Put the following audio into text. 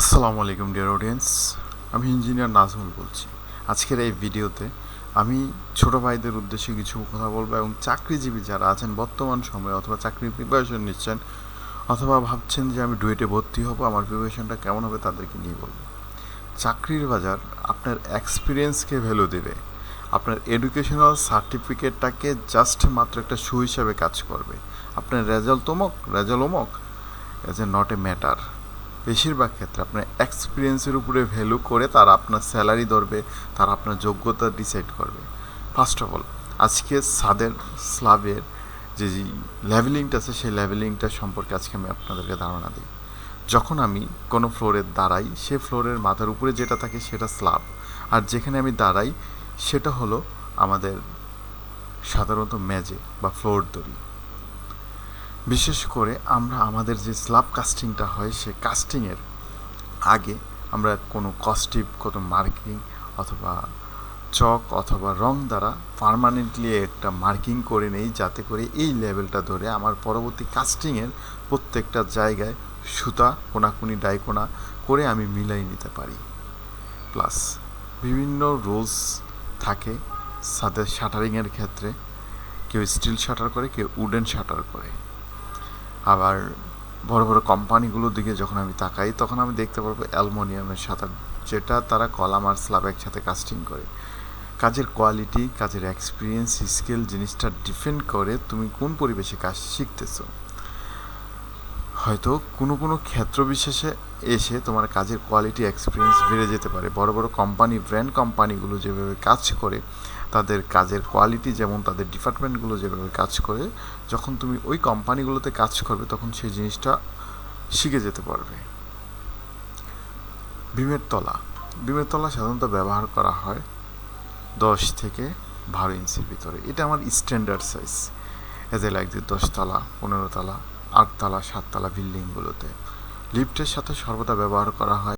আসসালামু আলাইকুম dear audience, আমি ইঞ্জিনিয়ার নাজমুল বলছি। আজকের এই ভিডিওতে আমি ছোট ভাইদের উদ্দেশ্যে কিছু কথা বলবো এবং চাকরিজীবী যারা আছেন বর্তমান সময়ে অথবা চাকরির প্রিপারেশন নিচ্ছেন অথবা ভাবছেন যে আমি ডুয়েটে ভর্তি হব, আমার প্রিপারেশনটা কেমন হবে তাদেরকে নিয়ে বলবো। চাকরির বাজার আপনার এক্সপিরিয়েন্সকে ভ্যালু দেবে, আপনার এডুকেশনাল সার্টিফিকেটটাকে জাস্ট মাত্র একটা শু হিসাবে কাজ করবে। আপনার রেজাল্ট অমুক as a not a matter. বেশিরভাগ ক্ষেত্রে আপনার এক্সপিরিয়েন্সের উপরে ভ্যালু করে তারা আপনার স্যালারি ধরবে, তারা আপনার যোগ্যতা ডিসাইড করবে। ফার্স্ট অফ অল, আজকে স্ল্যাবের যে লেভেলিংটা আছে সেই লেভেলিংটা সম্পর্কে আজকে আমি আপনাদেরকে ধারণা দিই। যখন আমি কোনো ফ্লোরে দাঁড়াই, সে ফ্লোরের মাথার উপরে যেটা থাকে সেটা স্ল্যাব, আর যেখানে আমি দাঁড়াই সেটা হলো আমাদের সাধারণত মেজে বা ফ্লোর দড়ি। বিশেষ করে আমরা আমাদের যে স্ল্যাব কাস্টিংটা হয় সে কাস্টিংয়ের আগে আমরা কোনো মার্কিং অথবা চক অথবা রং দ্বারা পার্মানেন্টলি একটা মার্কিং করে নেই, যাতে করে এই লেভেলটা ধরে আমার পরবর্তী কাস্টিংয়ের প্রত্যেকটা জায়গায় সুতা কোনাকুনি ডাইকোনা করে আমি মিলাই নিতে পারি। প্লাস বিভিন্ন রুলস থাকে সাথে শাটারিংয়ের ক্ষেত্রে, কেউ স্টিল শাটার করে, কেউ উডেন শাটার করে। আবার বড় বড় কোম্পানিগুলোর দিকে যখন আমি তাকাই তখন আমি দেখতে পারবো অ্যালুমিনিয়ামের শাটার, যেটা তারা কলাম আর স্ল্যাব একসাথে কাস্টিং করে। কাজের কোয়ালিটি, কাজের এক্সপিরিয়েন্স, স্কিল জিনিসটা ডিপেন্ড করে তুমি কোন পরিবেশে কাজ শিখতেছো। হয়তো কোনো ক্ষেত্র বিশেষে এসে তোমার কাজের কোয়ালিটি এক্সপিরিয়েন্স বেড়ে যেতে পারে। বড় বড় কোম্পানি, ব্র্যান্ড কোম্পানিগুলো যেভাবে কাজ করে, তাদের কাজের কোয়ালিটি যেমন, তাদের ডিপার্টমেন্টগুলো যেভাবে কাজ করে, যখন তুমি ওই কোম্পানিগুলোতে কাজ করবে তখন সেই জিনিসটা শিখে যেতে পারবে। বিমের তলা সাধারণত ব্যবহার করা হয় 10 থেকে 12 ইঞ্চির ভিতরে। এটা আমার স্ট্যান্ডার্ড সাইজ, এতে লাইক 10 তলা, 15 তলা, 8 তলা, 7 তলা বিল্ডিংগুলোতে। লিফটের সাথে সর্বদা ব্যবহার করা হয়